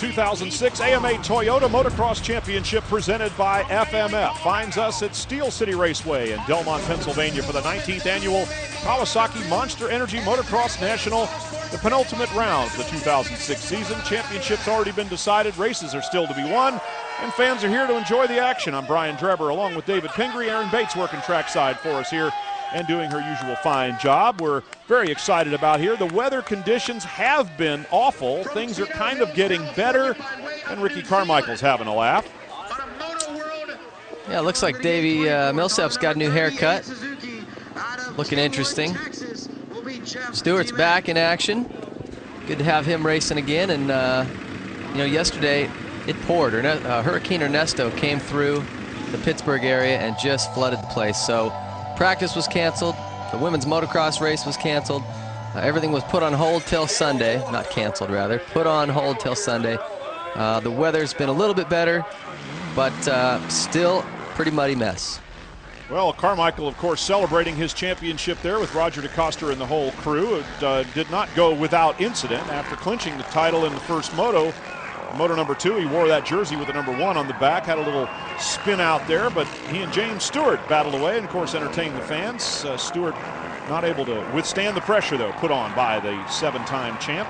2006 AMA Toyota Motocross Championship presented by FMF finds us at Steel City Raceway in Delmont, Pennsylvania for the 19th annual Kawasaki Monster Energy Motocross National, the penultimate round of the 2006 season. Championship's already been decided, races are still to be won, and fans are here to enjoy the action. I'm Brian Drebber along with David Pingree. Erin Bates working trackside for us here and doing her usual fine job. We're very excited about here. The weather conditions have been awful. Things are kind of getting better, and Ricky Carmichael's having a laugh. Yeah, it looks like Davey Millsap's got a new haircut. Looking interesting. Stewart's back in action. Good to have him racing again. And, you know, yesterday it poured. Hurricane Ernesto came through the Pittsburgh area and just flooded the place. So practice was canceled. The women's motocross race was canceled. Everything was put on hold till Sunday. Not canceled, rather. Put on hold till Sunday. The weather's been a little bit better, but still pretty muddy mess. Well, Carmichael, of course, celebrating his championship there with Roger DeCoster and the whole crew. It did not go without incident. After clinching the title in the first moto, moto number 2, he wore that jersey with the number 1 on the back, had a little spin out there, but he and James Stewart battled away and, of course, entertained the fans. Stewart not able to withstand the pressure, though, put on by the 7-time champ.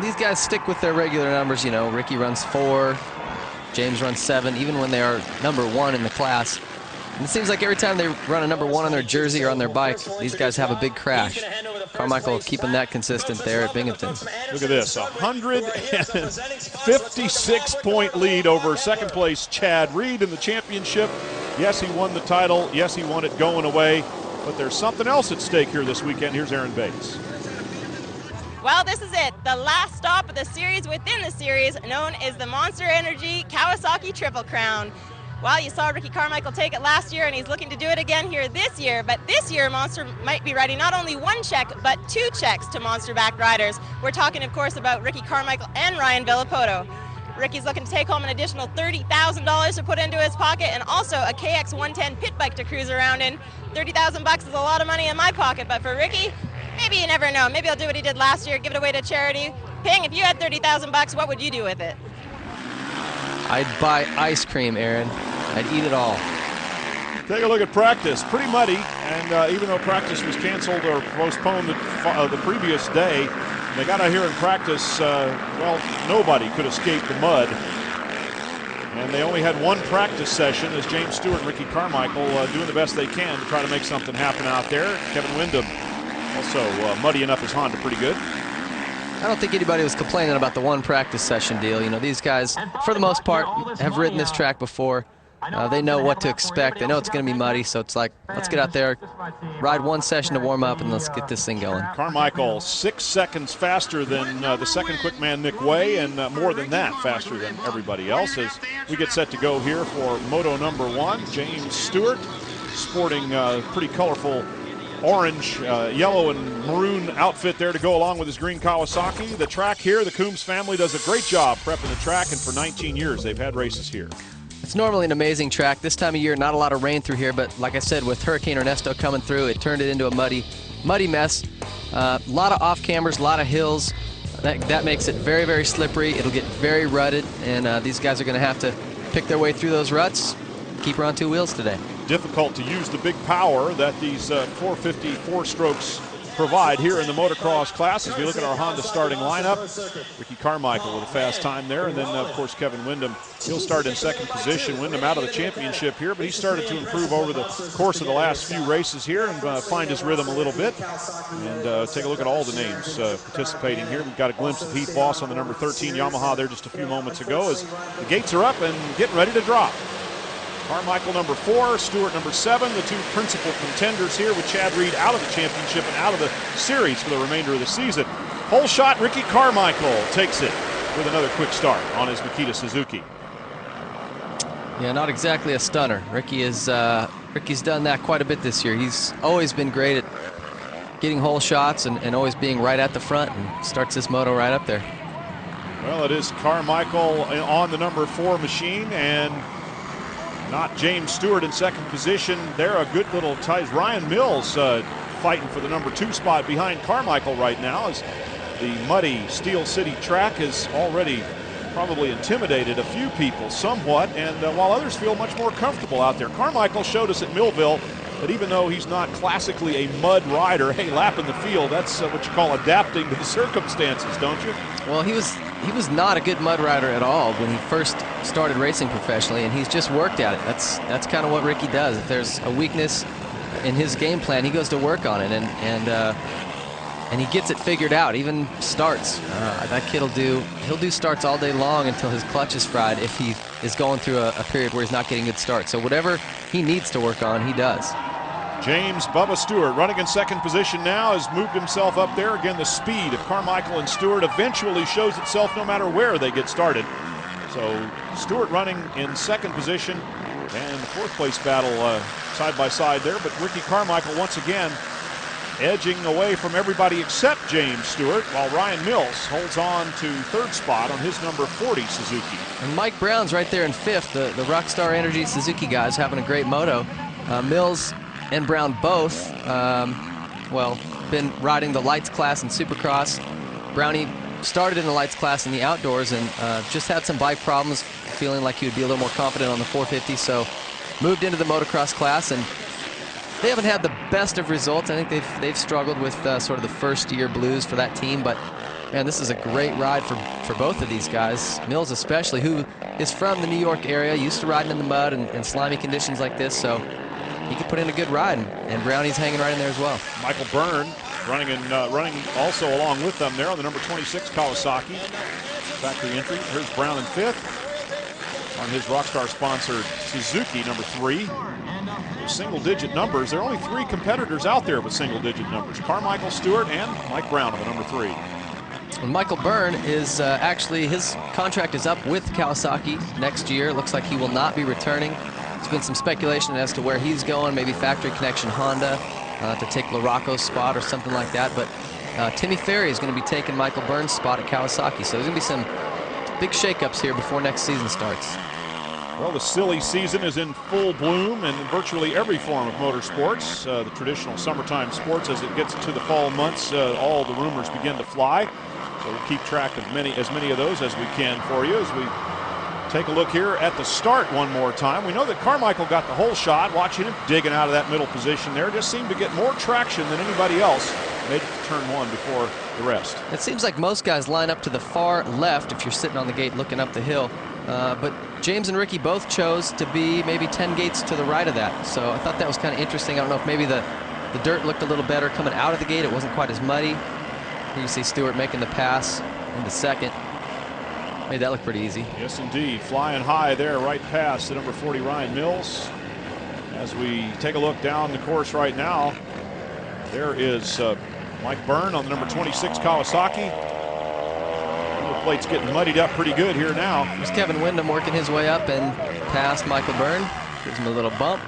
These guys stick with their regular numbers. You know, Ricky runs 4, James runs 7, even when they are number 1 in the class. And it seems like every time they run a number 1 on their jersey or on their bike, these guys have a big crash. Carmichael keeping that consistent there at Binghamton. Look at this, 156-point lead over second place Chad Reed in the championship. Yes, he won the title. Yes, he won it going away. But there's something else at stake here this weekend. Here's Erin Bates. Well, this is it, the last stop of the series within the series, known as the Monster Energy Kawasaki Triple Crown. Well, you saw Ricky Carmichael take it last year, and he's looking to do it again here this year. But this year, Monster might be writing not only 1 check, but 2 checks to Monster-backed riders. We're talking, of course, about Ricky Carmichael and Ryan Villapoto. Ricky's looking to take home an additional $30,000 to put into his pocket, and also a KX110 pit bike to cruise around in. $30,000 is a lot of money in my pocket, but for Ricky, maybe you never know. Maybe he'll do what he did last year, give it away to charity. Ping, if you had $30,000, what would you do with it? I'd buy ice cream, Aaron. I'd eat it all. Take a look at practice. Pretty muddy, and even though practice was canceled or postponed the previous day, they got out here in practice. Well, nobody could escape the mud. And they only had 1 practice session as James Stewart and Ricky Carmichael doing the best they can to try to make something happen out there. Kevin Windham also muddying up his Honda pretty good. I don't think anybody was complaining about the 1 practice session deal. You know, these guys, for the most part, have ridden this track before. They know what to expect. They know it's going to be muddy, so it's like, let's get out there, ride 1 session to warm up, and let's get this thing going. Carmichael 6 seconds faster than the second quick man, Nick Way, and more than that, faster than everybody else as we get set to go here for moto number 1. James Stewart sporting pretty colorful orange, yellow, and maroon outfit there to go along with his green Kawasaki. The track here, the Coombs family does a great job prepping the track, and for 19 years they've had races here. It's normally an amazing track. This time of year, not a lot of rain through here, but like I said, with Hurricane Ernesto coming through, it turned it into a muddy mess. A lot of off-cameras, a lot of hills. That makes it very, very slippery. It'll get very rutted, and these guys are going to have to pick their way through those ruts. Keep her on 2 wheels today. Difficult to use the big power that these 450 4-strokes provide here in the motocross class. As we look at our Honda starting lineup, Ricky Carmichael with a fast time there, and then of course Kevin Windham. He'll start in second position. Windham out of the championship here, but he started to improve over the course of the last few races here and find his rhythm a little bit. And take a look at all the names participating here. We've got a glimpse of Heath Voss on the number 13 Yamaha there just a few moments ago as the gates are up and getting ready to drop. Carmichael number 4, Stewart number 7, the 2 principal contenders here with Chad Reed out of the championship and out of the series for the remainder of the season. Whole shot, Ricky Carmichael takes it with another quick start on his Makita Suzuki. Yeah, not exactly a stunner. Ricky's done that quite a bit this year. He's always been great at getting whole shots and always being right at the front, and starts this moto right up there. Well, it is Carmichael on the number 4 machine, and not James Stewart in second position. They're a good little tie. Ryan Mills fighting for the number 2 spot behind Carmichael right now as The muddy Steel City track has already probably intimidated a few people somewhat, and while others feel much more comfortable out there. Carmichael showed us at Millville that even though he's not classically a mud rider, hey, lapping the field, that's what you call adapting to the circumstances, don't you? Well, he was not a good mud rider at all when he first started racing professionally, and he's just worked at it. That's kind of what Ricky does. If there's a weakness in his game plan, he goes to work on it, and he gets it figured out. Even starts, that kid he'll do starts all day long until his clutch is fried if he is going through a period where he's not getting good starts. So whatever he needs to work on, he does. James Bubba Stewart running in second position now has moved himself up there. Again, the speed of Carmichael and Stewart eventually shows itself no matter where they get started. So Stewart running in second position, and the fourth place battle side by side there. But Ricky Carmichael once again edging away from everybody except James Stewart, while Ryan Mills holds on to third spot on his number 40 Suzuki. And Mike Brown's right there in fifth. The Rockstar Energy Suzuki guys having a great moto. Mills and Brown both, been riding the lights class in Supercross. Brownie started in the lights class in the outdoors and just had some bike problems, feeling like he would be a little more confident on the 450, so moved into the motocross class, and they haven't had the best of results. I think they've struggled with sort of the first-year blues for that team, but man, this is a great ride for both of these guys. Mills especially, who is from the New York area, used to riding in the mud and slimy conditions like this, so he could put in a good ride, and Brownie's hanging right in there as well. Michael Byrne running also along with them there on the number 26 Kawasaki. Factory entry. Here's Brown in fifth on his Rockstar sponsored Suzuki number 3. Single-digit numbers. There are only 3 competitors out there with single-digit numbers: Carmichael, Stewart, and Mike Brown on the number 3. And Michael Byrne is actually, his contract is up with Kawasaki next year. Looks like he will not be returning. There's been some speculation as to where he's going, maybe factory connection Honda to take LaRocco's spot or something like that. But Timmy Ferry is going to be taking Michael Byrne's spot at Kawasaki. So there's going to be some big shakeups here before next season starts. Well, the silly season is in full bloom in virtually every form of motorsports. The traditional summertime sports, as it gets to the fall months, all the rumors begin to fly. So we'll keep track of as many of those as we can for you as we take a look here at the start one more time. We know that Carmichael got the whole shot. Watching him digging out of that middle position there, just seemed to get more traction than anybody else. Made it to turn one before the rest. It seems like most guys line up to the far left if you're sitting on the gate looking up the hill. But James and Ricky both chose to be maybe 10 gates to the right of that. So I thought that was kind of interesting. I don't know if maybe the dirt looked a little better coming out of the gate. It wasn't quite as muddy. Here you see Stewart making the pass into second. Made that look pretty easy. Yes, indeed. Flying high there, right past the number 40 Ryan Mills. As we take a look down the course right now, there is Mike Byrne on the number 26 Kawasaki. The plate's getting muddied up pretty good here now. There's Kevin Windham working his way up and past Michael Byrne. Gives him a little bump.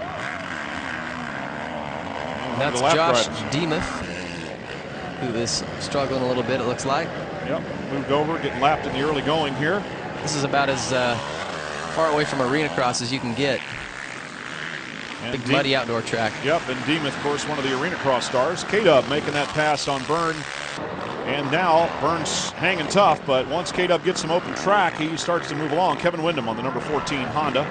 And that's Josh Demuth, who is struggling a little bit, it looks like. Yep, moved over, getting lapped in the early going here. This is about as far away from arena cross as you can get. And big muddy outdoor track. Yep, and Demuth, of course, one of the arena cross stars. K-Dub making that pass on Byrne. And now Byrne's hanging tough, but once K-Dub gets some open track, he starts to move along. Kevin Windham on the number 14 Honda.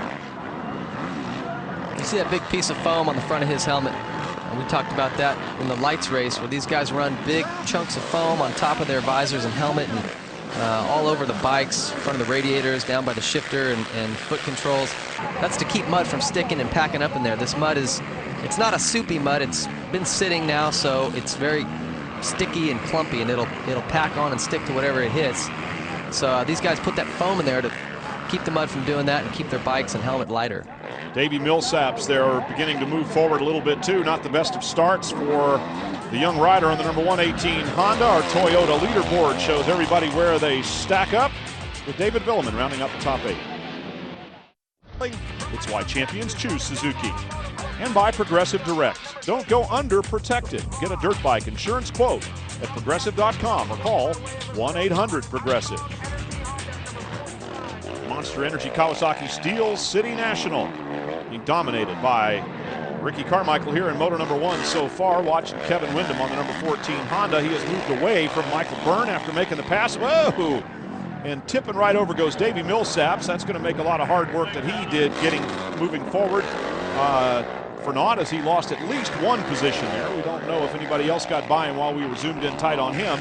You see that big piece of foam on the front of his helmet. And we talked about that in the lights race, where these guys run big chunks of foam on top of their visors and helmet and all over the bikes, in front of the radiators, down by the shifter and foot controls. That's to keep mud from sticking and packing up in there. This mud it's not a soupy mud. It's been sitting now, so it's very sticky and clumpy, and it'll pack on and stick to whatever it hits. So these guys put that foam in there to keep the mud from doing that and keep their bikes and helmet lighter. Davey Millsaps there are beginning to move forward a little bit too. Not the best of starts for the young rider on the number 118 Honda. Our Toyota leaderboard shows everybody where they stack up, with David Villeman rounding up the top 8. It's why champions choose Suzuki. And by Progressive Direct. Don't go underprotected. Get a dirt bike insurance quote at progressive.com or call 1-800-PROGRESSIVE. Monster Energy Kawasaki Steel City National being dominated by Ricky Carmichael here in moto number 1 so far, watching Kevin Windham on the number 14 Honda. He has moved away from Michael Byrne after making the pass. Whoa! And tipping right over goes Davey Millsaps. That's going to make a lot of hard work that he did moving forward. Fernand, as he lost at least one position there. We don't know if anybody else got by him while we were zoomed in tight on him.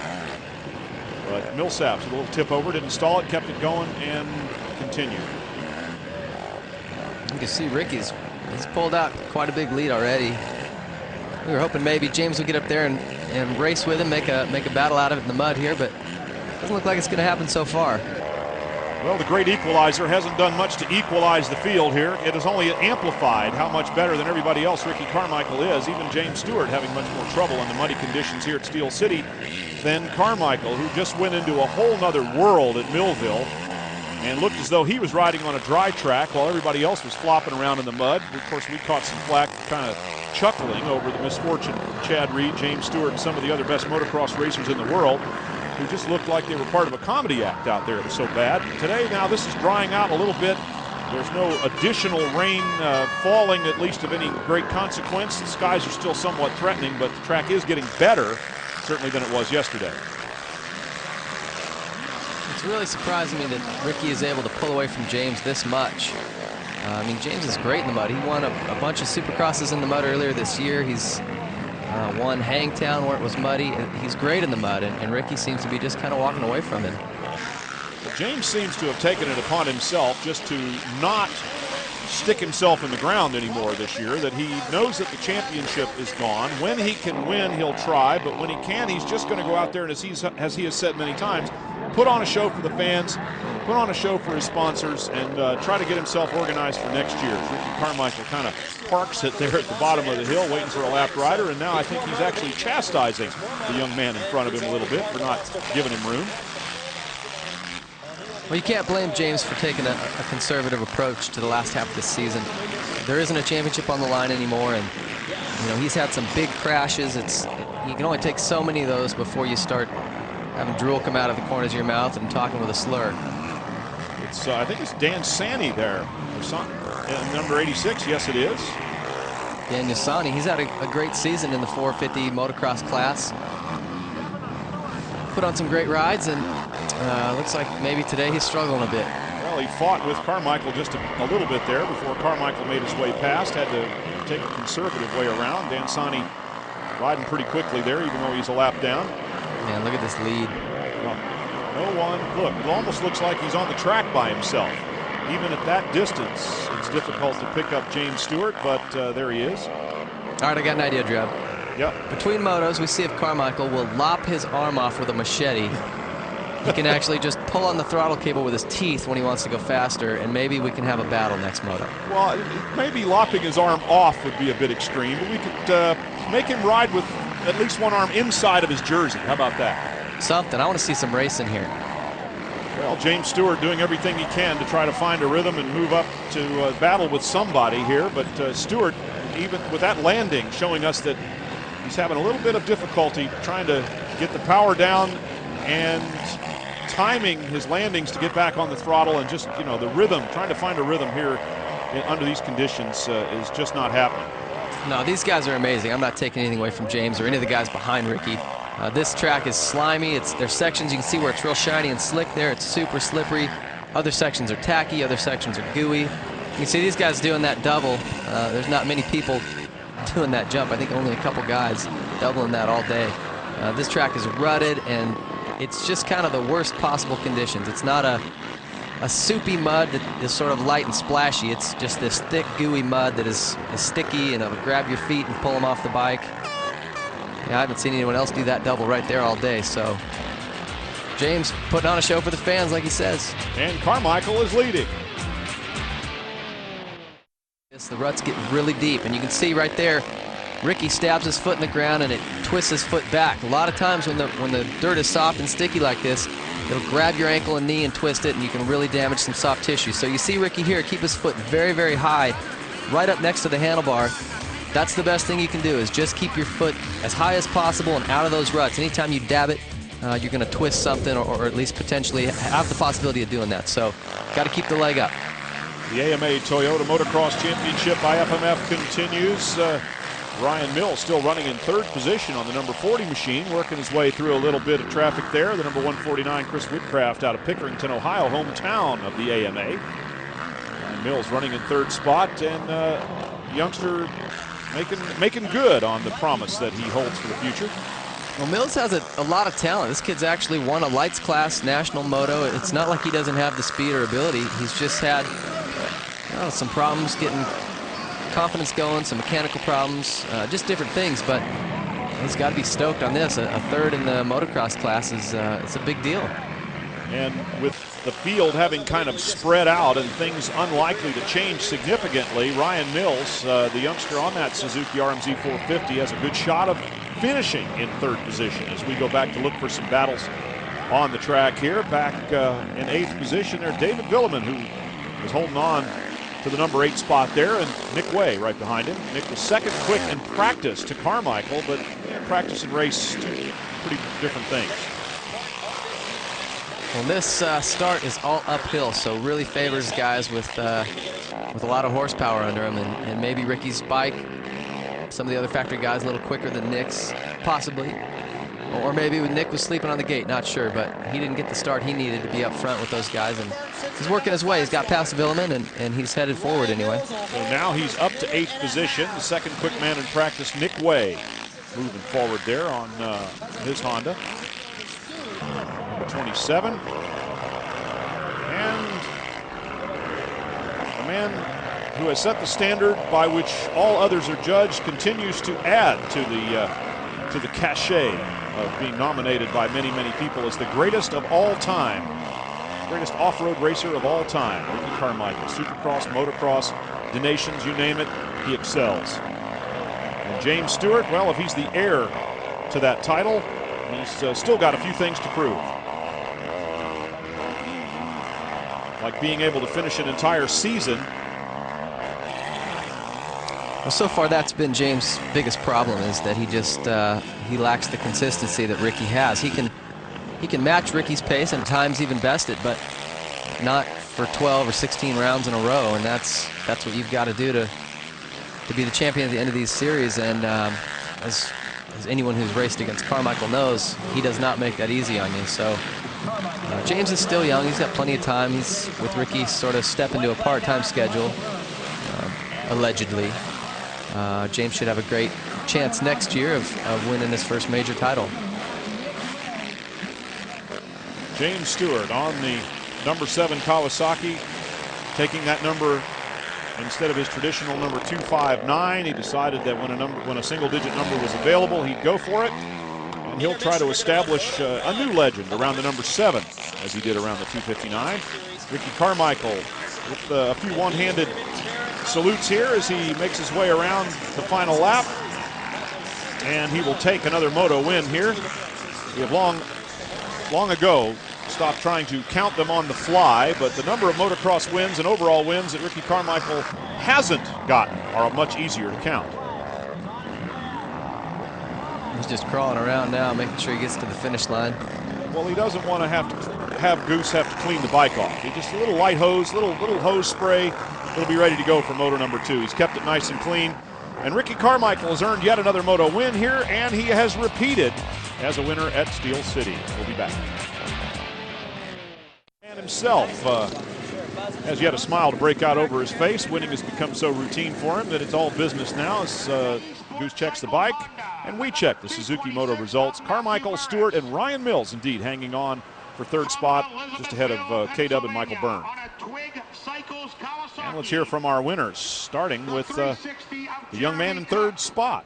But Millsaps, a little tip over, didn't stall it, kept it going, and continued. You can see Ricky's pulled out quite a big lead already. We were hoping maybe James would get up there and race with him, make a battle out of it in the mud here, but doesn't look like it's going to happen so far. Well, the great equalizer hasn't done much to equalize the field here. It has only amplified how much better than everybody else Ricky Carmichael is. Even James Stewart having much more trouble in the muddy conditions here at Steel City than Carmichael, who just went into a whole nother world at Millville and looked as though he was riding on a dry track while everybody else was flopping around in the mud. Of course, we caught some flack kind of chuckling over the misfortune of Chad Reed, James Stewart, and some of the other best motocross racers in the world, who just looked like they were part of a comedy act out there. It was so bad. Today, now this is drying out a little bit. There's no additional rain falling, at least of any great consequence. The skies are still somewhat threatening, but the track is getting better, certainly, than it was yesterday. It's really surprising me that Ricky is able to pull away from James this much. I mean, James is great in the mud. He won a bunch of supercrosses in the mud earlier this year. He's won Hangtown where it was muddy. He's great in the mud, and Ricky seems to be just kind of walking away from him. Well, James seems to have taken it upon himself just to not stick himself in the ground anymore this year, that he knows that the championship is gone. When he can win, he'll try, but when he can, he's just going to go out there and, as he has said many times, put on a show for the fans, put on a show for his sponsors, and try to get himself organized for next year. Ricky Carmichael kind of parks it there at the bottom of the hill waiting for a lapped rider, and now I think he's actually chastising the young man in front of him a little bit for not giving him room. Well, you can't blame James for taking a conservative approach to the last half of the season. There isn't a championship on the line anymore, and he's had some big crashes. You can only take so many of those before you start having drool come out of the corners of your mouth and talking with a slur. It's I think it's Dan Sani there, or something. Number 86, yes it is. Dan Yassani, he's had a great season in the 450 motocross class. Put on some great rides, and looks like maybe today he's struggling a bit. Well, he fought with Carmichael just a little bit there before Carmichael made his way past. Had to take a conservative way around. Dan Sani riding pretty quickly there, even though he's a lap down. Man, look at this lead. Well, no one, look, it almost looks like he's on the track by himself. Even at that distance, it's difficult to pick up James Stewart, but there he is. All right, I got an idea, Dreb. Yep. Between motos, we see if Carmichael will lop his arm off with a machete. He can actually just pull on the throttle cable with his teeth when he wants to go faster, and maybe we can have a battle next moto. Well, maybe lopping his arm off would be a bit extreme, but we could make him ride with at least one arm inside of his jersey. How about that? Something. I want to see some racing here. Well, James Stewart doing everything he can to try to find a rhythm and move up to battle with somebody here, but Stewart, even with that landing, showing us that he's having a little bit of difficulty trying to get the power down and timing his landings to get back on the throttle, and just, the rhythm, trying to find a rhythm here under these conditions is just not happening. No, these guys are amazing. I'm not taking anything away from James or any of the guys behind Ricky. This track is slimy. There's sections you can see where it's real shiny and slick there. It's super slippery. Other sections are tacky. Other sections are gooey. You can see these guys doing that double. There's not many people doing that jump. I think only a couple guys doubling that all day. This track is rutted, and it's just kind of the worst possible conditions. It's not a soupy mud that is sort of light and splashy. It's just this thick, gooey mud that is sticky, and it'll grab your feet and pull them off the bike. Yeah, I haven't seen anyone else do that double right there all day. So James putting on a show for the fans, like he says. And Carmichael is leading. Yes, the ruts get really deep, and you can see right there, Ricky stabs his foot in the ground and it twists his foot back. A lot of times when the dirt is soft and sticky like this, it'll grab your ankle and knee and twist it, and you can really damage some soft tissue. So you see Ricky here keep his foot very, very high, right up next to the handlebar. That's the best thing you can do, is just keep your foot as high as possible and out of those ruts. Anytime you dab it, you're going to twist something, or at least potentially have the possibility of doing that. So got to keep the leg up. The AMA Toyota Motocross Championship by FMF continues. Ryan Mills still running in third position on the number 40 machine, working his way through a little bit of traffic there. The number 149, Chris Woodcraft, out of Pickerington, Ohio, hometown of the AMA. Ryan Mills running in third spot, and youngster making good on the promise that he holds for the future. Well, Mills has a lot of talent. This kid's actually won a lights class national moto. It's not like he doesn't have the speed or ability. He's just had some problems getting confidence going, some mechanical problems, just different things, but he's got to be stoked on this. A third in the motocross class is it's a big deal. And with the field having kind of spread out and things unlikely to change significantly, Ryan Mills, the youngster on that Suzuki RMZ 450, has a good shot of finishing in third position as we go back to look for some battles on the track here. Back in 8th position there, David Villeman, who is holding on to the number 8 spot there, and Nick Way right behind him. Nick was second quick in practice to Carmichael, but practice and race, two pretty different things. Well, this start is all uphill, so really favors guys with a lot of horsepower under them, and maybe Ricky's bike, some of the other factory guys a little quicker than Nick's, possibly. Or maybe Nick was sleeping on the gate, not sure, but he didn't get the start he needed to be up front with those guys, and he's working his way. He's got past Villeman, and he's headed forward anyway. So now he's up to 8th position. The second quick man in practice, Nick Way, moving forward there on his Honda. Number 27. And a man who has set the standard by which all others are judged continues to add to the cachet of being nominated by many, many people as the greatest of all time, greatest off-road racer of all time. Ricky Carmichael, Supercross, Motocross, the nations, you name it, he excels. And James Stewart, well, if he's the heir to that title, he's still got a few things to prove. Like being able to finish an entire season. Well, so far that's been James' biggest problem, is that he just he lacks the consistency that Ricky has. He can match Ricky's pace and at times even best it, but not for 12 or 16 rounds in a row, and that's what you've got to do to be the champion at the end of these series. And as anyone who's raced against Carmichael knows, he does not make that easy on you. So James is still young. He's got plenty of time. He's with Ricky sort of step into a part-time schedule, allegedly. James should have a great chance next year of winning his first major title. James Stewart on the number 7 Kawasaki, taking that number instead of his traditional number 259. He decided that when a single-digit number was available, he'd go for it, and he'll try to establish a new legend around the number 7, as he did around the 259. Ricky Carmichael with a few one-handed salutes here as he makes his way around the final lap, and he will take another moto win here. We have long ago stopped trying to count them on the fly, but the number of motocross wins and overall wins that Ricky Carmichael hasn't gotten are much easier to count. He's just crawling around now, making sure he gets to the finish line. Well, he doesn't want to have Goose have to clean the bike off. He just a little light hose, little hose spray. He'll be ready to go for moto number 2. He's kept it nice and clean. And Ricky Carmichael has earned yet another moto win here, and he has repeated as a winner at Steel City. We'll be back. And himself has yet a smile to break out over his face. Winning has become so routine for him that it's all business now as Goose checks the bike, and we check the Suzuki Moto results. Carmichael, Stewart, and Ryan Mills indeed hanging on for third spot, just ahead of K-Dub and Michael Byrne. And let's hear from our winners, starting with the young man in third spot.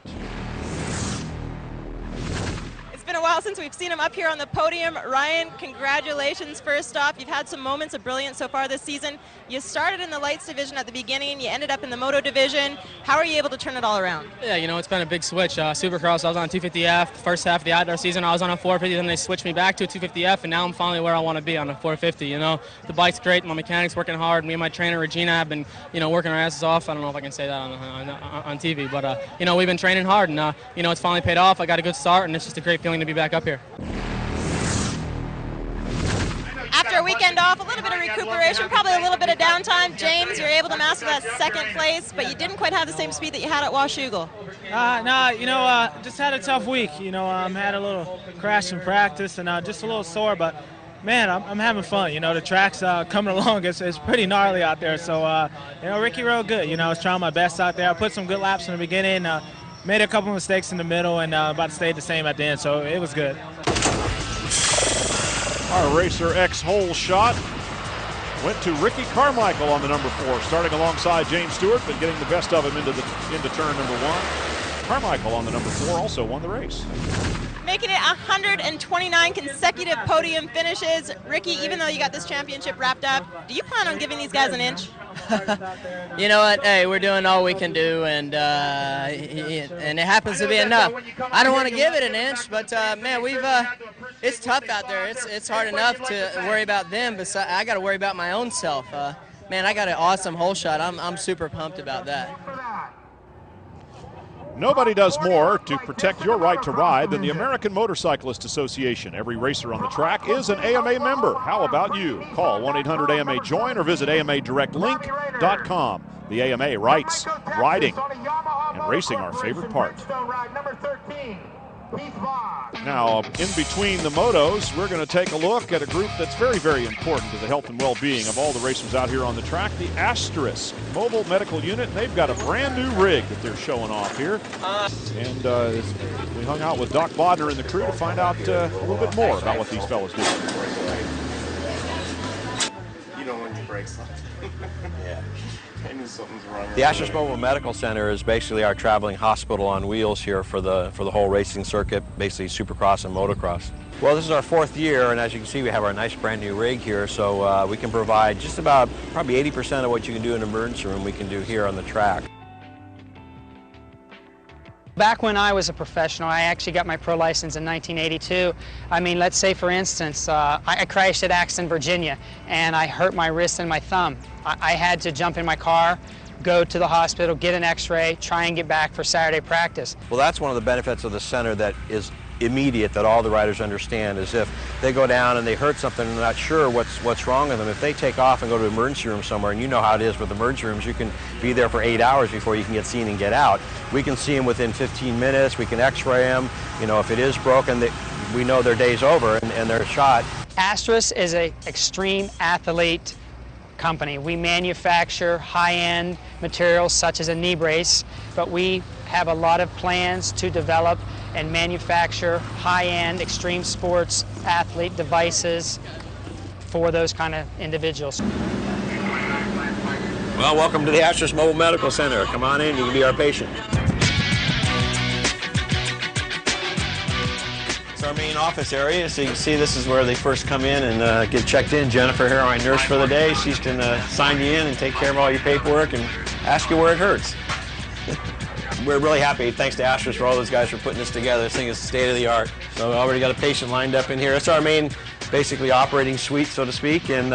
It's been a while since we've seen him up here on the podium. Ryan, congratulations first off. You've had some moments of brilliance so far this season. You started in the lights division at the beginning. You ended up in the moto division. How are you able to turn it all around? Yeah, you know, it's been a big switch. Supercross, I was on 250F. First half of the outdoor season, I was on a 450. Then they switched me back to a 250F, and now I'm finally where I want to be on a 450. You know, the bike's great. My mechanic's working hard. Me and my trainer, Regina, have been, you know, working our asses off. I don't know if I can say that on TV, but, you know, we've been training hard, and, you know, it's finally paid off. I got a good start, and it's just a great feeling to be back up here. After a weekend weekend off, a little bit of recuperation, probably a little bit of downtime. James, you're able to master that second place, but you didn't quite have the same speed that you had at Washougal. No, just had a tough week. Had a little crash in practice and just a little sore, but man, I'm having fun. The track's coming along. It's pretty gnarly out there. So, Ricky rode good. I was trying my best out there. I put some good laps in the beginning, made a couple mistakes in the middle, and about to stay the same at the end. So it was good. Our Racer X hole shot went to Ricky Carmichael on the number 4, starting alongside James Stewart, but getting the best of him into turn number 1. Carmichael on the number 4 also won the race. Making it 129 consecutive podium finishes. Ricky, even though you got this championship wrapped up, do you plan on giving these guys an inch? You know what? Hey, we're doing all we can do, and it happens to be enough. I don't want to give it an inch, but man, it's tough out there. It's hard enough to worry about them, but I got to worry about my own self. Man, I got an awesome hole shot. I'm super pumped about that. Nobody does more to protect your right to ride than the American Motorcyclist Association. Every racer on the track is an AMA member. How about you? Call 1-800-AMA-JOIN or visit AMADirectLink.com. The AMA writes, riding and racing our favorite part. Now, in between the motos, we're going to take a look at a group that's very, very important to the health and well-being of all the racers out here on the track, the Asterisk Mobile Medical Unit. And they've got a brand new rig that they're showing off here. And we hung out with Doc Bodner and the crew to find out a little bit more about what these fellas do. You know when you break something. Yeah. I knew something's wrong. The Asterisk Mobile Medical Center is basically our traveling hospital on wheels here for the whole racing circuit, basically supercross and motocross. Well, this is our 4th year, and as you can see, we have our nice brand new rig here, so we can provide just about probably 80% of what you can do in an emergency room we can do here on the track. Back when I was a professional, I actually got my pro license in 1982. I mean, let's say, for instance, I crashed at Axton, Virginia, and I hurt my wrist and my thumb. I had to jump in my car, go to the hospital, get an x-ray, try and get back for Saturday practice. Well, that's one of the benefits of the center that is immediate, that all the riders understand, is if they go down and they hurt something and they're not sure what's wrong with them, if they take off and go to the emergency room somewhere, and you know how it is with emergency rooms, you can be there for 8 hours before you can get seen and get out. We can see them within 15 minutes, we can x-ray them, if it is broken, we know their day's over and they're shot. Asterisk is an extreme athlete company. We manufacture high-end materials such as a knee brace, but we have a lot of plans to develop and manufacture high-end extreme sports athlete devices for those kind of individuals. Well, welcome to the Asterisk Mobile Medical Center. Come on in, you can be our patient. It's our main office area, so you can see this is where they first come in and get checked in. Jennifer here, our nurse for the day, she's going to sign you in and take care of all your paperwork and ask you where it hurts. We're really happy, thanks to Asterisk, for all those guys for putting this together. This thing is state-of-the-art. So we already got a patient lined up in here. It's our main, basically, operating suite, so to speak, and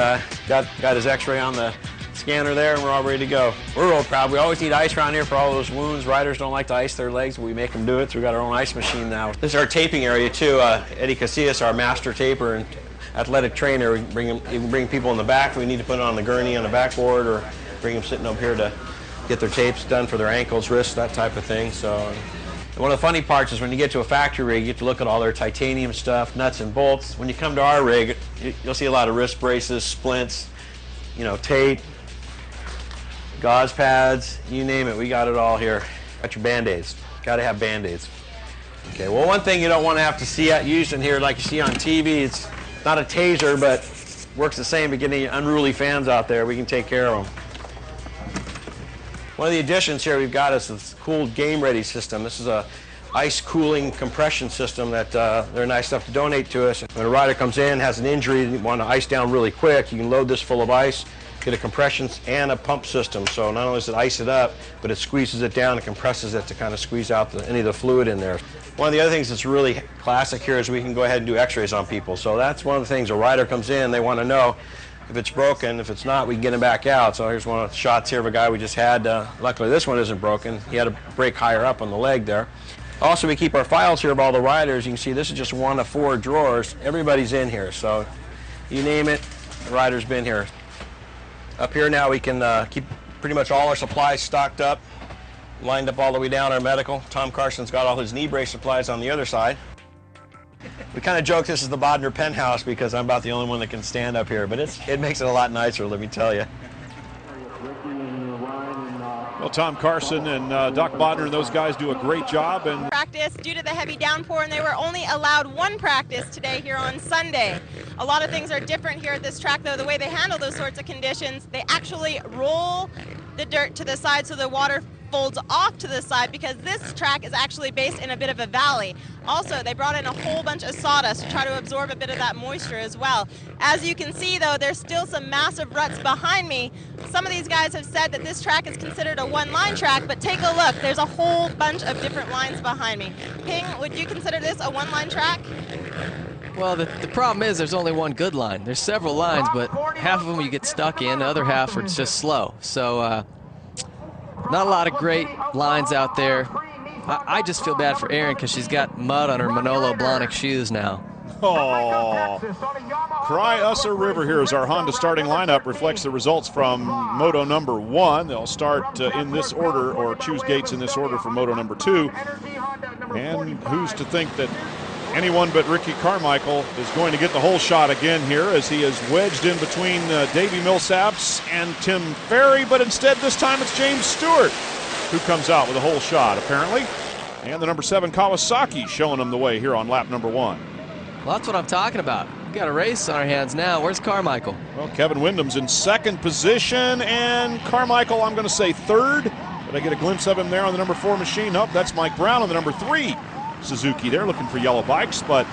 got his x-ray on the scanner there, and we're all ready to go. We're real proud. We always need ice around here for all those wounds. Riders don't like to ice their legs, but we make them do it, so we got our own ice machine now. This is our taping area, too. Eddie Casillas, our master taper and athletic trainer, we can bring people in the back if we need to put it on the gurney on the backboard, or bring them sitting up here to get their tapes done for their ankles, wrists, that type of thing. So, one of the funny parts is when you get to a factory rig, you get to look at all their titanium stuff, nuts and bolts. When you come to our rig, you'll see a lot of wrist braces, splints, tape, gauze pads, you name it, we got it all here. Got your Band-Aids. Got to have Band-Aids. Okay, well, one thing you don't want to have to see used in here, like you see on TV, it's not a taser, but works the same, but getting unruly fans out there, we can take care of them. One of the additions here we've got is this cooled Game Ready system. This is a ice cooling compression system that they're nice enough to donate to us. When a rider comes in, has an injury, and you want to ice down really quick, you can load this full of ice, get a compression and a pump system. So not only does it ice it up, but it squeezes it down and compresses it to kind of squeeze out any of the fluid in there. One of the other things that's really classic here is we can go ahead and do x-rays on people. So that's one of the things. A rider comes in, they want to know if it's broken. If it's not, we can get him back out. So here's one of the shots here of a guy we just had. Luckily, this one isn't broken. He had a break higher up on the leg there. Also, we keep our files here of all the riders. You can see this is just one of 4 drawers. Everybody's in here. So you name it, the rider's been here. Up here now we can keep pretty much all our supplies stocked up, lined up all the way down our medical. Tom Carson's got all his knee brace supplies on the other side. We kind of joke this is the Bodner penthouse because I'm about the only one that can stand up here, but it makes it a lot nicer, let me tell you. Well, Tom Carson and Doc Bodner and those guys do a great job. And practice due to the heavy downpour, and they were only allowed one practice today here on Sunday. A lot of things are different here at this track, though. The way they handle those sorts of conditions, they actually roll the dirt to the side so the water folds off to the side, because this track is actually based in a bit of a valley. Also, they brought in a whole bunch of sawdust to try to absorb a bit of that moisture as well. As you can see, though, there's still some massive ruts behind me. Some of these guys have said that this track is considered a one-line track, but take a look. There's a whole bunch of different lines behind me. Ping, would you consider this a one-line track? Well, the problem is there's only one good line. There's several lines, but half of them you get stuck in, the other half are just slow. So not a lot of great lines out there. I just feel bad for Erin because she's got mud on her Manolo Blahnik shoes now. Oh, cry us a river here as our Honda starting lineup reflects the results from Moto number 1. They'll start in this order, or choose gates in this order for Moto number 2. And who's to think that anyone but Ricky Carmichael is going to get the whole shot again here, as he is wedged in between Davey Millsaps and Tim Ferry, but instead this time it's James Stewart who comes out with a whole shot apparently. And the number 7 Kawasaki showing him the way here on lap number 1. Well, that's what I'm talking about. We've got a race on our hands now. Where's Carmichael? Well, Kevin Windham's in 2nd position, and Carmichael, I'm going to say 3rd. Did I get a glimpse of him there on the number 4 machine? Nope, that's Mike Brown on the number 3 Suzuki. They're looking for yellow bikes, but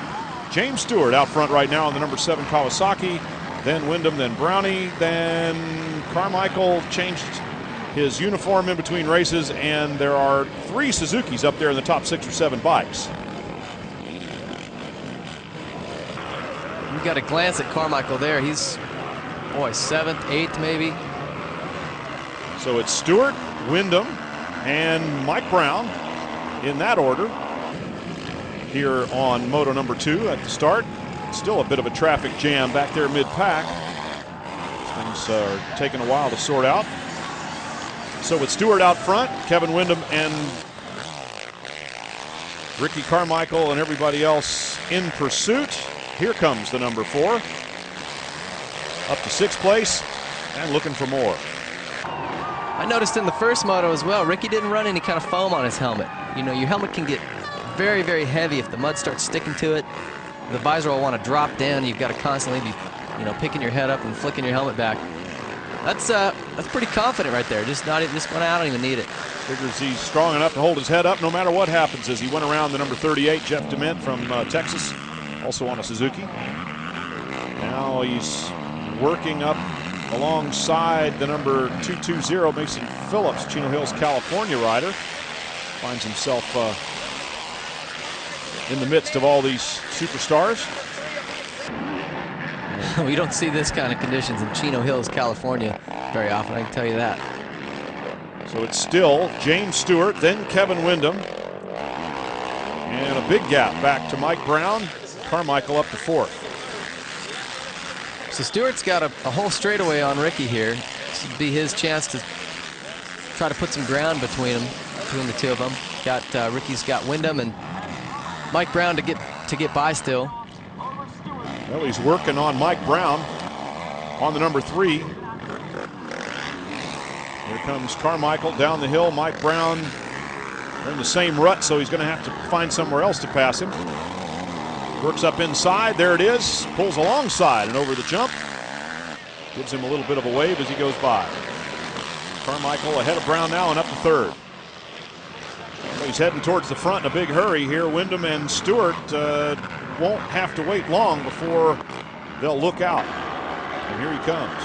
James Stewart out front right now on the number 7 Kawasaki, then Windham, then Brownie, then Carmichael changed his uniform in between races, and there are 3 Suzukis up there in the top 6 or 7 bikes. You got a glance at Carmichael there. He's, boy, 7th, 8th maybe. So it's Stewart, Windham, and Mike Brown in that order here on Moto number 2 at the start. Still a bit of a traffic jam back there mid-pack. Things are taking a while to sort out. So with Stewart out front, Kevin Windham and Ricky Carmichael and everybody else in pursuit. Here comes the number 4 up to 6th place and looking for more. I noticed in the first moto as well, Ricky didn't run any kind of foam on his helmet. You know, your helmet can get very, very heavy if the mud starts sticking to it. The visor will want to drop down. You've got to constantly be, picking your head up and flicking your helmet back. That's pretty confident right there. Just I don't even need it. Figures he's strong enough to hold his head up no matter what happens, as he went around the number 38, Jeff DeMint from Texas, also on a Suzuki. Now he's working up alongside the number 220, Mason Phillips, Chino Hills, California rider. Finds himself in the midst of all these superstars. We don't see this kind of conditions in Chino Hills, California very often, I can tell you that. So it's still James Stewart, then Kevin Windham. And a big gap back to Mike Brown. Carmichael up to 4th. So Stewart's got a whole straightaway on Ricky here. This would be his chance to try to put some ground between the two of them. Ricky's got Windham and Mike Brown to get by still. Well, he's working on Mike Brown on the number 3. Here comes Carmichael down the hill. Mike Brown, they're in the same rut, so he's going to have to find somewhere else to pass him. Works up inside, there it is, pulls alongside and over the jump. Gives him a little bit of a wave as he goes by. Carmichael ahead of Brown now and up to 3rd. So he's heading towards the front in a big hurry here. Windham and Stewart won't have to wait long before they'll look out. And here he comes.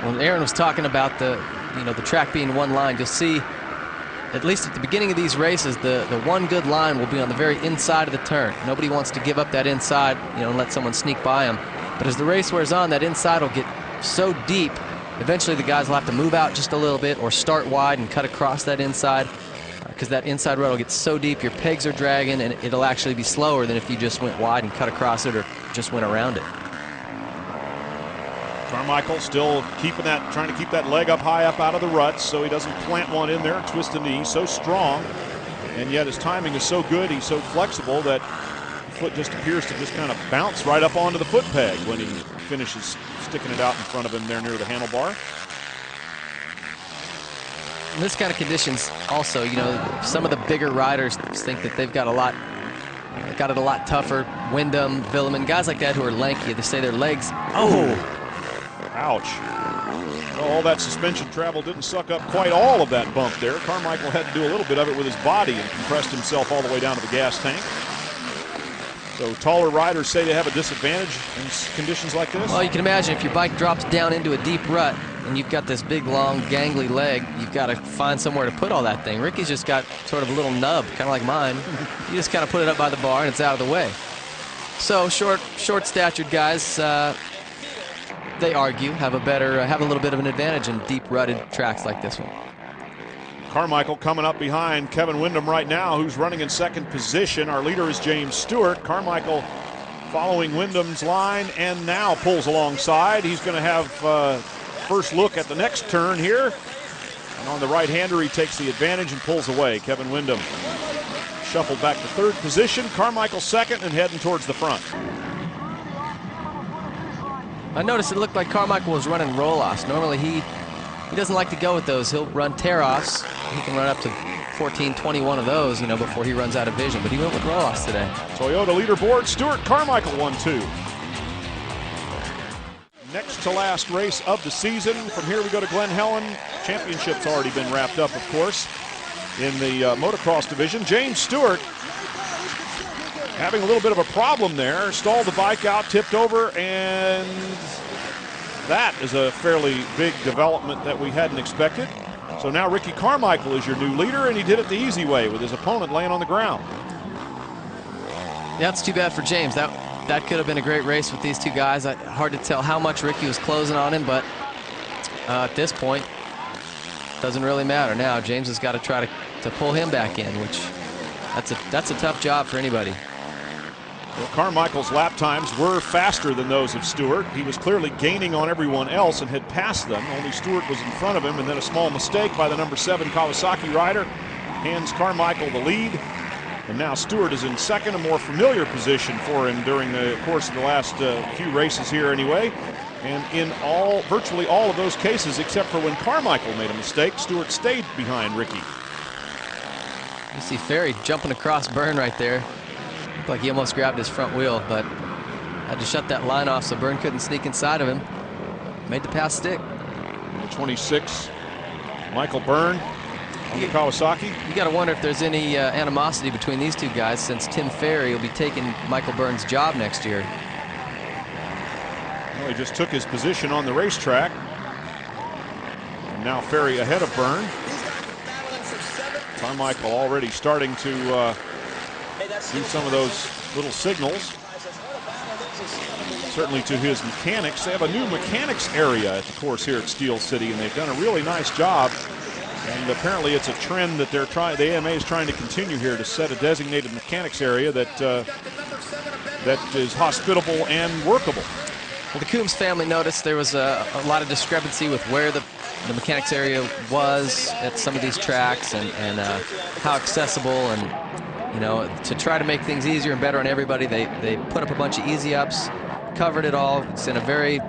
When Aaron was talking about the track being one line, you'll see, at least at the beginning of these races, the one good line will be on the very inside of the turn. Nobody wants to give up that inside, and let someone sneak by them. But as the race wears on, that inside will get so deep, eventually the guys will have to move out just a little bit or start wide and cut across that inside. because that inside rut will get so deep your pegs are dragging, and it'll actually be slower than if you just went wide and cut across it or just went around it. Carmichael still trying to keep that leg up high up out of the ruts so he doesn't plant one in there and twist the knee. So strong, and yet his timing is so good, he's so flexible that the foot just appears to just kind of bounce right up onto the foot peg when he finishes sticking it out in front of him there near the handlebar. In this kind of conditions also, you know, some of the bigger riders think that they've got it a lot tougher. Wyndham, Villeman, guys like that who are lanky, they say their legs, ouch. Well, all that suspension travel didn't suck up quite all of that bump there. Carmichael had to do a little bit of it with his body and compressed himself all the way down to the gas tank. So taller riders say they have a disadvantage in conditions like this? Well, you can imagine if your bike drops down into a deep rut and you've got this big, long, gangly leg, you've got to find somewhere to put all that thing. Ricky's just got sort of a little nub, kind of like mine. You just kind of put it up by the bar and it's out of the way. So short-statured guys, they argue, have a little bit of an advantage in deep rutted tracks like this one. Carmichael coming up behind Kevin Wyndham right now, who's running in second position. Our leader is James Stewart. Carmichael following Wyndham's line and now pulls alongside. He's going to have first look at the next turn here. And on the right-hander, he takes the advantage and pulls away. Kevin Wyndham shuffled back to third position. Carmichael second and heading towards the front. I noticed it looked like Carmichael was running roll-offs. Normally he doesn't like to go with those. He'll run tear-offs. He can run up to 14, 21 of those, you know, before he runs out of vision. But he went with roll-offs today. Toyota leaderboard, Stewart Carmichael 1-2. Next to last race of the season. From here we go to Glen Helen. Championship's already been wrapped up, of course, in the motocross division. James Stewart having a little bit of a problem there. Stalled the bike out, tipped over, and that is a fairly big development that we hadn't expected. So now Ricky Carmichael is your new leader, and he did it the easy way with his opponent laying on the ground. Yeah, it's too bad for James. That could have been a great race with these two guys. Hard to tell how much Ricky was closing on him, but at this point, doesn't really matter now. James has got to try to pull him back in, which that's a tough job for anybody. Well, Carmichael's lap times were faster than those of Stewart. He was clearly gaining on everyone else and had passed them. Only Stewart was in front of him, and then a small mistake by the number 7 Kawasaki rider hands Carmichael the lead. And now Stewart is in second, a more familiar position for him during the course of the last few races here anyway. And in virtually all of those cases, except for when Carmichael made a mistake, Stewart stayed behind Ricky. You see Ferry jumping across Byrne right there. Looked like he almost grabbed his front wheel, but had to shut that line off so Byrne couldn't sneak inside of him. Made the pass stick. 26, Michael Byrne on the Kawasaki. You got to wonder if there's any animosity between these two guys, since Tim Ferry will be taking Michael Byrne's job next year. Well, he just took his position on the racetrack. And now Ferry ahead of Byrne. Carmichael already starting to do some of those little signals. Certainly to his mechanics. They have a new mechanics area at the course here at Steel City, and they've done a really nice job. And apparently it's a trend that the AMA is trying to continue here, to set a designated mechanics area that is hospitable and workable. Well, the Coombs family noticed there was a lot of discrepancy with where the mechanics area was at some of these tracks, and how accessible, and you know, to try to make things easier and better on everybody, they put up a bunch of easy ups, covered it all. It's in a very,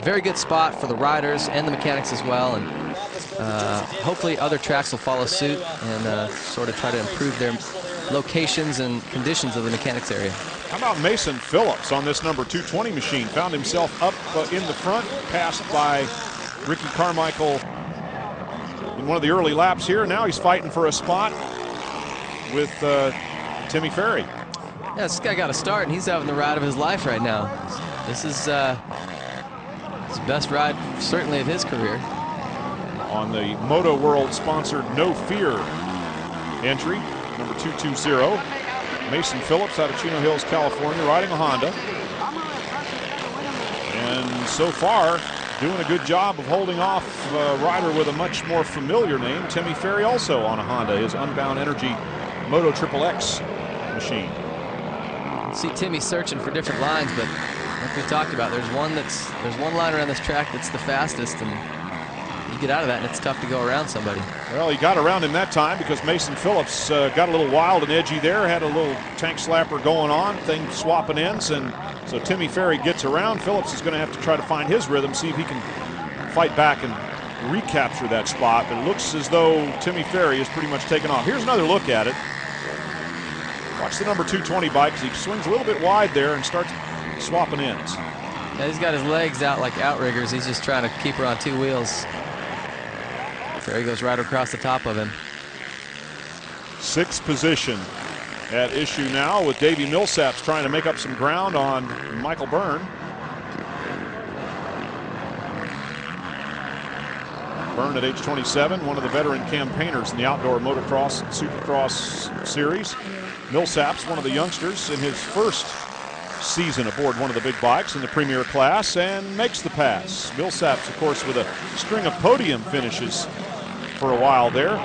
very good spot for the riders and the mechanics as well, and hopefully other tracks will follow suit and sort of try to improve their locations and conditions of the mechanics area. How about Mason Phillips on this number 220 machine? Found himself up in the front, passed by Ricky Carmichael in one of the early laps here. Now he's fighting for a spot with Timmy Ferry. Yeah, this guy got a start, and he's having the ride of his life right now. This is his best ride, certainly, of his career. On the Moto World sponsored No Fear entry, number 220. Mason Phillips out of Chino Hills, California, riding a Honda. And so far, doing a good job of holding off a rider with a much more familiar name, Timmy Ferry, also on a Honda, his Unbound Energy Moto XXX machine. See Timmy searching for different lines, but like we talked about, there's one line around this track that's the fastest, and you get out of that and it's tough to go around somebody. Well, he got around him that time because Mason Phillips got a little wild and edgy there, had a little tank slapper going on, thing swapping ends, and so Timmy Ferry gets around. Phillips is going to have to try to find his rhythm, see if he can fight back and recapture that spot, but it looks as though Timmy Ferry is pretty much taken off. Here's another look at it. Watch the number 220 bike because he swings a little bit wide there and starts swapping ends. Yeah, he's got his legs out like outriggers. He's just trying to keep her on two wheels. Ferry goes right across the top of him. Sixth position at issue now with Davey Millsaps trying to make up some ground on Michael Byrne. Byrne at age 27, one of the veteran campaigners in the outdoor motocross and supercross series. Millsaps, one of the youngsters in his first season aboard one of the big bikes in the premier class, and makes the pass. Millsaps, of course, with a string of podium finishes for a while there.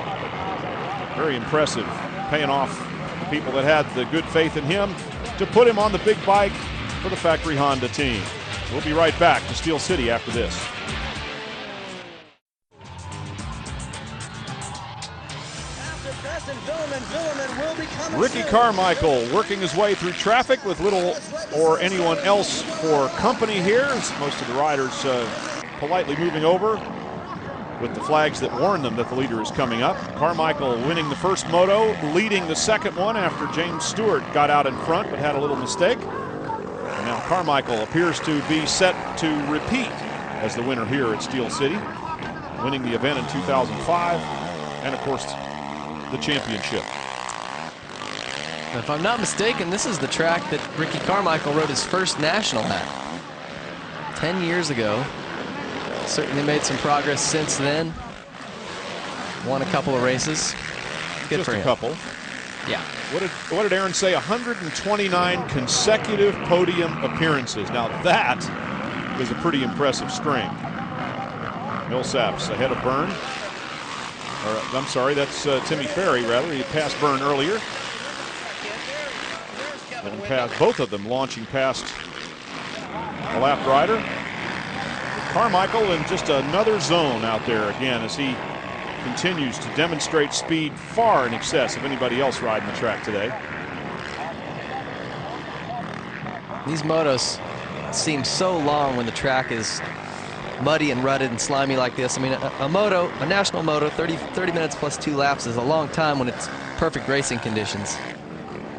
Very impressive, paying off the people that had the good faith in him to put him on the big bike for the factory Honda team. We'll be right back to Steel City after this. Ricky Carmichael working his way through traffic with little or anyone else for company here. Most of the riders politely moving over with the flags that warn them that the leader is coming up. Carmichael winning the first moto, leading the second one after James Stewart got out in front but had a little mistake. And now Carmichael appears to be set to repeat as the winner here at Steel City, winning the event in 2005 and, of course, the championship. If I'm not mistaken, this is the track that Ricky Carmichael rode his first national at 10 years ago. Certainly made some progress since then. Won a couple of races. Good Just for him. a couple. Yeah. What did Aaron say? 129 consecutive podium appearances. Now that is a pretty impressive string. Millsaps ahead of Byrne. Or, I'm sorry, that's Timmy Ferry, rather. He passed Byrne earlier. And passed both of them, launching past a lap rider. Carmichael in just another zone out there again as he continues to demonstrate speed far in excess of anybody else riding the track today. These motos seem so long when the track is muddy and rutted and slimy like this. I mean, a national moto, 30 minutes plus 2 laps is a long time when it's perfect racing conditions.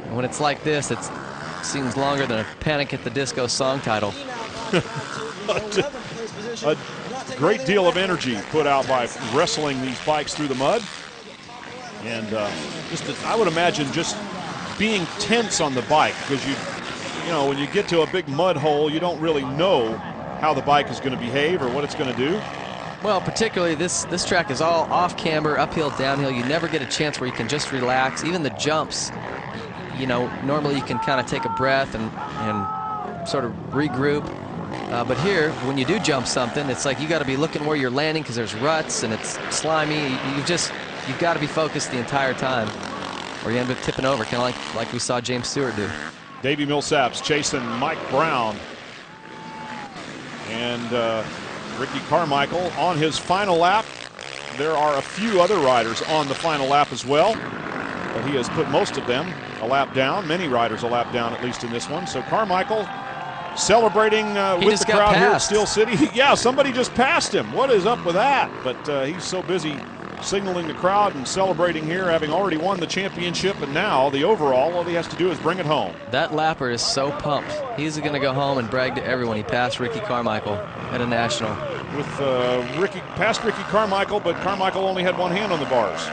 And when it's like this, it seems longer than a Panic at the Disco song title. A great deal of energy put out by wrestling these bikes through the mud. And I would imagine just being tense on the bike because you know, when you get to a big mud hole, you don't really know how the bike is going to behave or what it's going to do. Well, particularly this track is all off camber, uphill, downhill. You never get a chance where you can just relax. Even the jumps, you know, normally you can kind of take a breath and sort of regroup. But here, when you do jump something, it's like you got to be looking where you're landing because there's ruts and it's slimy. You've got to be focused the entire time, or you end up tipping over, kind of like we saw James Stewart do. Davey Millsaps chasing Mike Brown. And Ricky Carmichael on his final lap. There are a few other riders on the final lap as well, but he has put most of them a lap down, many riders a lap down at least in this one. So Carmichael celebrating with the crowd here at Steel City. Yeah, somebody just passed him. What is up with that? But he's so busy signaling the crowd and celebrating here, having already won the championship, and now the overall, all he has to do is bring it home. That lapper is so pumped. He's going to go home and brag to everyone he passed Ricky Carmichael at a national. With past Ricky Carmichael, but Carmichael only had one hand on the bars.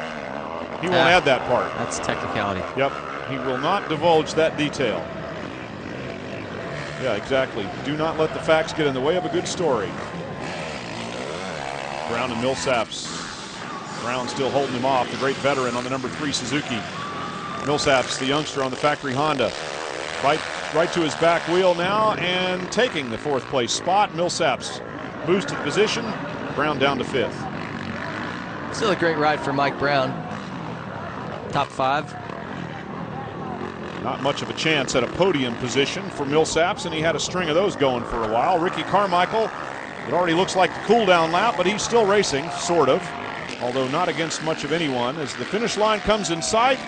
He won't add that part. That's technicality. Yep, he will not divulge that detail. Yeah, exactly. Do not let the facts get in the way of a good story. Brown and Millsaps. Brown still holding him off, the great veteran on the number 3 Suzuki. Millsaps, the youngster on the factory Honda. Right to his back wheel now and taking the 4th place spot. Millsaps boosted position. Brown down to 5th. Still a great ride for Mike Brown. Top 5. Not much of a chance at a podium position for Millsaps, and he had a string of those going for a while. Ricky Carmichael, it already looks like the cool-down lap, but he's still racing, sort of, although not against much of anyone, as the finish line comes in sight.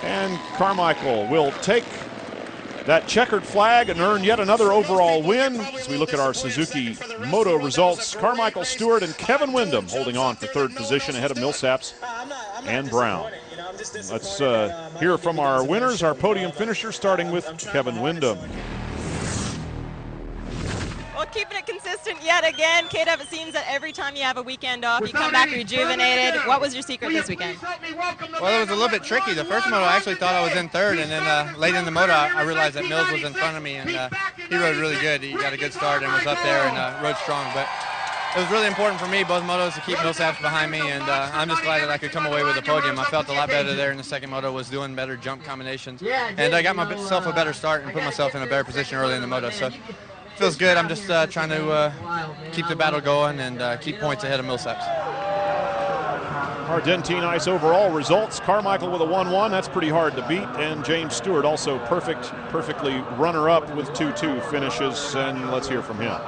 And Carmichael will take that checkered flag and earn yet another overall win. As we look at our Suzuki Moto results, Carmichael, Stewart, and Kevin Windham holding on for 3rd position ahead of Millsaps and Brown. Let's hear from our winners, our podium finishers, starting with Kevin Windham. Well, keeping it consistent yet again. K-Dub, it seems that every time you have a weekend off, you come back rejuvenated. What was your secret this weekend? Well, it was a little bit tricky. The first moto, I actually thought I was in 3rd, and then late in the moto, I realized that Mills was in front of me, and he rode really good. He got a good start and was up there and rode strong. But it was really important for me, both motos, to keep Millsaps behind me, and I'm just glad that I could come away with a podium. I felt a lot better there in the second moto, was doing better jump combinations, and I got myself a better start and put myself in a better position early in the moto. So feels good. I'm just trying to keep the battle going and keep points ahead of Millsaps. Argentine Ice overall results. Carmichael with a 1-1. That's pretty hard to beat. And James Stewart also perfectly runner-up with 2-2 finishes. And let's hear from him.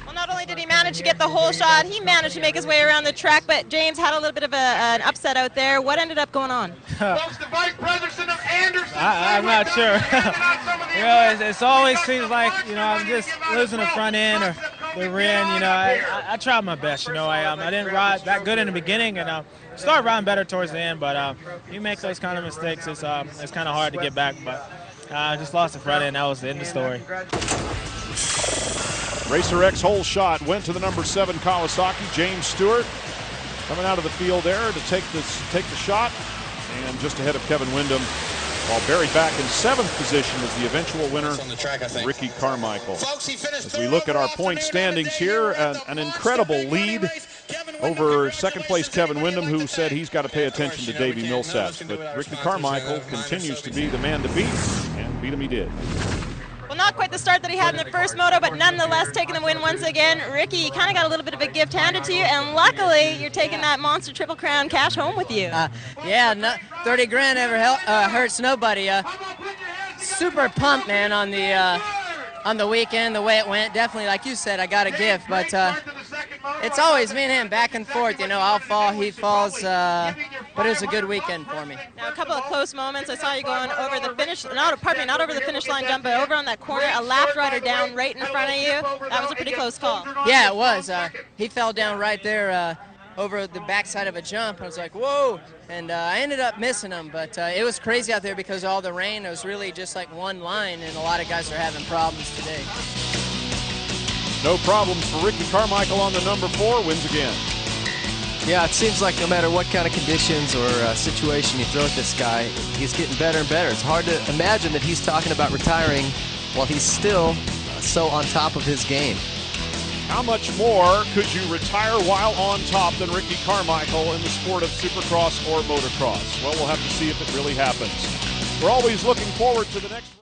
Well, not only did he manage to get the whole shot, he managed to make his way around the track, but James had a little bit of an upset out there. What ended up going on? I'm not sure. You know, it always seems like, you know, I'm just losing the front end or the rear end. You know, I tried my best. You know, I didn't ride that good in the beginning, and started riding better towards the end. But you make those kind of mistakes, it's kind of hard to get back. But I just lost the front end. That was the end of the story. Racer X whole shot went to the number 7 Kawasaki. James Stewart coming out of the field there to take the shot, and just ahead of Kevin Windham, while buried back in 7th position is the eventual winner, Ricky Carmichael. As we look at our point standings here, an incredible lead over 2nd place Kevin Windham, who said he's got to pay attention to Davey Millsaps. But Ricky Carmichael continues to be the man to beat, and beat him he did. Well, not quite the start that he had in the first moto, but nonetheless taking the win once again. Ricky, you kind of got a little bit of a gift handed to you, and luckily you're taking that monster Triple Crown cash home with you. Yeah, no, 30 grand ever hurts nobody. Super pumped, man, on the weekend, the way it went. Definitely, like you said, I got a gift, but it's always me and him back and forth. You know, I'll fall, he falls, but it was a good weekend for me. Now, a couple of close moments. I saw you going over the finish, not over the finish line jump, but over on that corner, a lap rider down right in front of you. That was a pretty close call. Yeah, it was. He fell down right there over the backside of a jump. I was like, whoa, and I ended up missing him, but it was crazy out there because of all the rain. It was really just like one line, and a lot of guys are having problems today. No problems for Ricky Carmichael on the number 4, wins again. Yeah, it seems like no matter what kind of conditions or situation you throw at this guy, he's getting better and better. It's hard to imagine that he's talking about retiring while he's still so on top of his game. How much more could you retire while on top than Ricky Carmichael in the sport of supercross or motocross? Well, we'll have to see if it really happens. We're always looking forward to the next